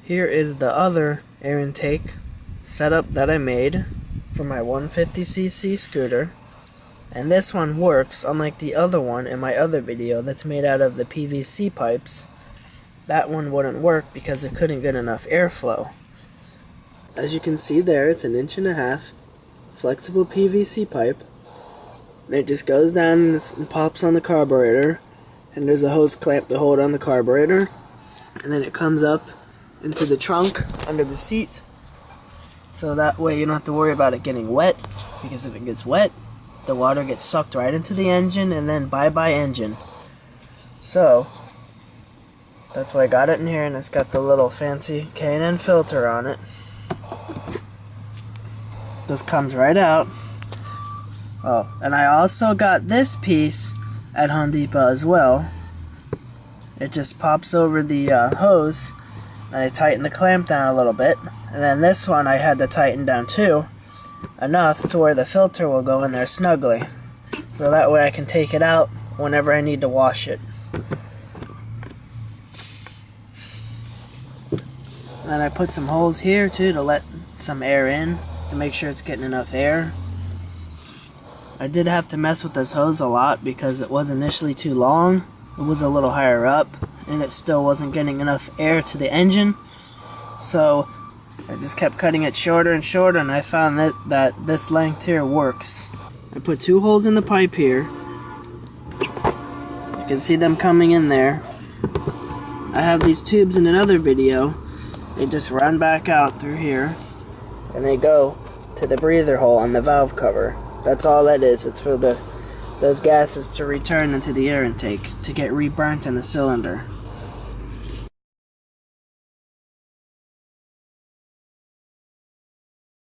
Here is the other air intake setup that I made for my 150cc scooter. And this one works, unlike the other one in my other video that's made out of the PVC pipes. That one wouldn't work because it couldn't get enough airflow. As you can see there, it's 1.5 inch flexible PVC pipe. And it just goes down and pops on the carburetor. And there's a hose clamp to hold on the carburetor. And then it comes up into the trunk under the seat. So that way you don't have to worry about it getting wet. Because if it gets wet, the water gets sucked right into the engine and then bye-bye engine. So that's why I got it in here, and it's got the little fancy K&N filter on it. This comes right out. Oh, and I also got this piece at Home Depot as well. It just pops over the hose, and I tighten the clamp down a little bit. And then this one I had to tighten down too, enough to where the filter will go in there snugly. So that way I can take it out whenever I need to wash it. And then I put some holes here too to let some air in, to make sure it's getting enough air. I did have to mess with this hose a lot because it was initially too long. It was a little higher up and it still wasn't getting enough air to the engine. So I just kept cutting it shorter and shorter, and I found that this length here works. I put 2 holes in the pipe here. You can see them coming in there. I have these tubes in another video. They just run back out through here, and they go to the breather hole on the valve cover. That's all that is. It's for those gases to return into the air intake to get reburnt in the cylinder.